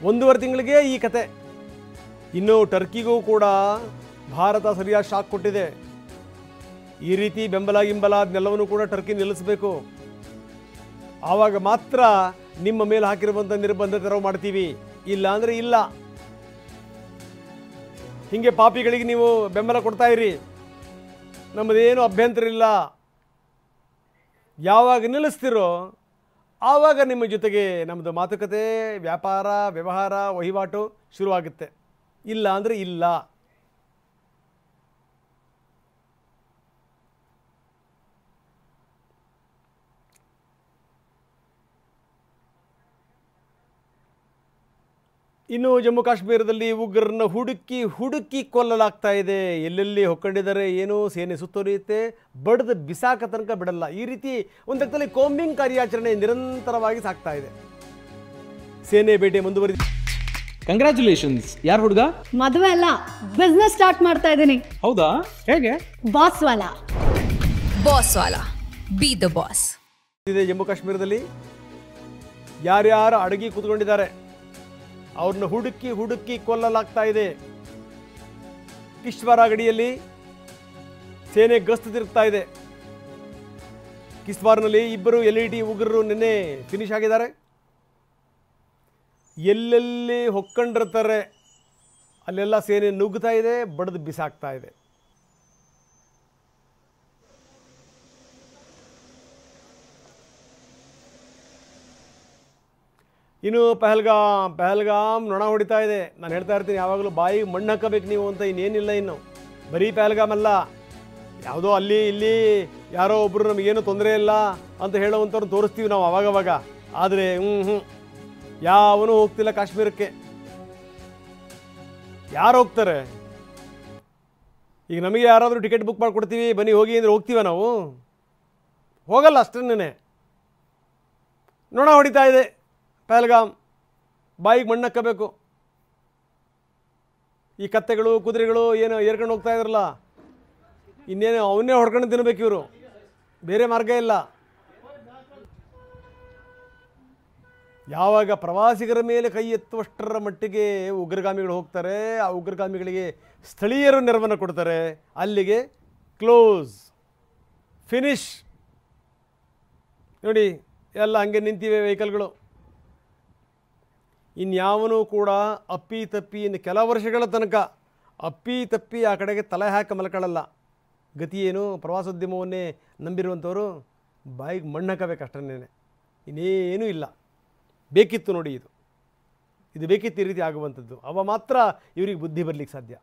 1.5 ತಿಂಗಳಿಗೆ ಈ ಕತೆ. ಇನ್ನು ಟರ್ಕಿಗೂ ಕೂಡ ಭಾರತ ಸರಿಯಾದ ಶಾಕ್ ಕೊಟ್ಟಿದೆ. ಈ ರೀತಿ ಬೆಂಬಲ ಅದನ್ನೆಲ್ಲವನ್ನೂ ಕೂಡ ಟರ್ಕಿ ನಿಲ್ಲಿಸಬೇಕು. ಆವಾಗ ಮಾತ್ರ ನಿಮ್ಮ ಮೇಲೆ ಹಾಕಿರುವಂಥ ನಿರ್ಬಂಧ ತೆರವು ಮಾಡ್ತೀವಿ, ಇಲ್ಲ ಅಂದರೆ ಇಲ್ಲ. ಹೀಗೆ ಪಾಪಿಗಳಿಗೆ ನೀವು ಬೆಂಬಲ ಕೊಡ್ತಾ ಇರಿ, ನಮ್ಮದೇನು ಅಭ್ಯಂತರ ಇಲ್ಲ. ಯಾವಾಗ ನಿಲ್ಲಿಸ್ತಿರೋ ಆವಾಗ ನಿಮ್ಮ ಜೊತೆಗೆ ನಮ್ಮದು ಮಾತುಕತೆ, ವ್ಯಾಪಾರ, ವ್ಯವಹಾರ, ವಹಿವಾಟು ಶುರುವಾಗುತ್ತೆ. ಇಲ್ಲ ಅಂದರೆ ಇಲ್ಲ. ಇನ್ನು ಜಮ್ಮು ಕಾಶ್ಮೀರದಲ್ಲಿ ಉಗ್ರರನ್ನ ಹುಡುಕಿ ಕೊಲ್ಲಲಾಗ್ತಾ ಇದೆ. ಎಲ್ಲೆಲ್ಲಿ ಹೊಕ್ಕೊಂಡಿದ್ದಾರೆ ಏನೋ, ಸೇನೆ ಸುತ್ತುವರಿಯುತ್ತೆ, ಬಡ್ದು ಬಿಸಾಕ ತನಕ ಬಿಡಲ್ಲ. ಈ ರೀತಿ ಒಂದರ್ಥದಲ್ಲಿ ಕೋಂಬಿಂಗ್ ಕಾರ್ಯಾಚರಣೆ ನಿರಂತರವಾಗಿ ಸಾಗ್ತಾ ಇದೆ. ಸೇನೆ ಬೇಟೆ ಮುಂದುವರಿದ. ಕಂಗ್ರ್ಯಾಚುಲೇಷನ್ಸ್. ಯಾರು ಹುಡುಗ? ಮದುವೆ ಅಲ್ಲ, ಬಿಸ್ನೆಸ್ ಸ್ಟಾರ್ಟ್ ಮಾಡ್ತಾ ಇದ್ದೀನಿ. ಹೌದಾ? ಹೇಗೆ? Boss Vala. B the boss. ಇದೆ ಜಮ್ಮು ಕಾಶ್ಮೀರದಲ್ಲಿ ಯಾರ್ಯಾರು ಅಡಗಿ ಕೂತ್ಕೊಂಡಿದ್ದಾರೆ ಅವ್ರನ್ನ ಹುಡುಕಿ ಕೊಲ್ಲಲಾಗ್ತಾ ಇದೆ. ಕಿಶ್ವಾರ ಗಡಿಯಲ್ಲಿ ಸೇನೆ ಗಸ್ತು ತಿರುಗ್ತಾ ಇದೆ. ಕಿಶ್ವಾರ್ನಲ್ಲಿ 2 LET ಉಗ್ರರು ನಿನ್ನೆ ಫಿನಿಶ್ ಆಗಿದ್ದಾರೆ. ಎಲ್ಲೆಲ್ಲಿ ಹೊಕ್ಕೊಂಡಿರ್ತಾರೆ ಅಲ್ಲೆಲ್ಲ ಸೇನೆ ನುಗ್ಗುತ್ತಾ ಇದೆ, ಬಡ್ದು ಬಿಸಾಕ್ತಾ ಇದೆ. ಇನ್ನು ಪಹಲ್ಗಾಮ್ ನೊಣ ಹೊಡಿತಾ ಇದೆ. ನಾನು ಹೇಳ್ತಾ ಇರ್ತೀನಿ ಯಾವಾಗಲೂ, ಬಾಯಿಗೆ ಮಣ್ಣು ಹಾಕಬೇಕು ನೀವು ಅಂತ, ಇನ್ನೇನಿಲ್ಲ. ಇನ್ನು ಬರೀ ಪಹಲ್ಗಾಮ್ ಅಲ್ಲ, ಯಾವುದೋ ಅಲ್ಲಿ ಇಲ್ಲಿ ಯಾರೋ ಒಬ್ಬರು ನಮಗೇನು ತೊಂದರೆ ಇಲ್ಲ ಅಂತ ಹೇಳೋವಂಥವ್ರು ತೋರಿಸ್ತೀವಿ ನಾವು ಅವಾಗವಾಗ. ಆದರೆ ಯಾವನೂ ಹೋಗ್ತಿಲ್ಲ ಕಾಶ್ಮೀರಕ್ಕೆ. ಯಾರು ಹೋಗ್ತಾರೆ? ಈಗ ನಮಗೆ ಯಾರಾದರೂ ಟಿಕೆಟ್ ಬುಕ್ ಮಾಡಿಕೊಡ್ತೀವಿ, ಬನ್ನಿ ಹೋಗಿ ಅಂದರೆ ಹೋಗ್ತೀವ ನಾವು? ಹೋಗಲ್ಲ. ಅಷ್ಟನ್ನೇ ನೊಣ ಹೊಡಿತಾ ಇದೆ ಪಹಲ್ಗಾಮ್. ಬಾಯಿಗೆ ಮಣ್ಣಕ್ಕಬೇಕು. ಈ ಕತ್ತೆಗಳು, ಕುದುರೆಗಳು ಏನು ಏರ್ಕೊಂಡು ಹೋಗ್ತಾ ಇದ್ರಲ್ಲ, ಇನ್ನೇನು ಅವನ್ನೇ ಹೊಡ್ಕೊಂಡು ತಿನ್ನಬೇಕು ಇವರು, ಬೇರೆ ಮಾರ್ಗ ಇಲ್ಲ. ಯಾವಾಗ ಪ್ರವಾಸಿಗರ ಮೇಲೆ ಕೈ ಎತ್ತುವಷ್ಟರ ಮಟ್ಟಿಗೆ ಉಗ್ರಗಾಮಿಗಳು ಹೋಗ್ತಾರೆ, ಆ ಉಗ್ರಗಾಮಿಗಳಿಗೆ ಸ್ಥಳೀಯರು ನೆರವನ್ನು ಕೊಡ್ತಾರೆ, ಅಲ್ಲಿಗೆ ಕ್ಲೋಸ್, ಫಿನಿಶ್. ನೋಡಿ ಎಲ್ಲ ಹಾಗೆ ನಿಂತಿವೆ ವೆಹಿಕಲ್ಗಳು. ಇನ್ಯಾವನೂ ಕೂಡ ಅಪ್ಪಿ ತಪ್ಪಿ ಇನ್ನು ಕೆಲ ವರ್ಷಗಳ ತನಕ ಅಪ್ಪಿ ತಪ್ಪಿ ಆ ಕಡೆಗೆ ತಲೆ ಹಾಕಿ ಮಲ್ಕೊಳ್ಳಲ್ಲ. ಗತಿ ಏನು? ಪ್ರವಾಸೋದ್ಯಮವನ್ನೇ ನಂಬಿರುವಂಥವರು ಬಾಯಿಗೆ ಮಣ್ಣು ಹಾಕಬೇಕು ಅಷ್ಟನ್ನೇ, ಇನ್ನೇನೂ ಇಲ್ಲ. ಬೇಕಿತ್ತು ನೋಡಿ, ಇದು ಬೇಕಿತ್ತು ಈ ರೀತಿ ಆಗುವಂಥದ್ದು. ಅವ ಮಾತ್ರ ಇವರಿಗೆ ಬುದ್ಧಿ ಬರಲಿಕ್ಕೆ ಸಾಧ್ಯ.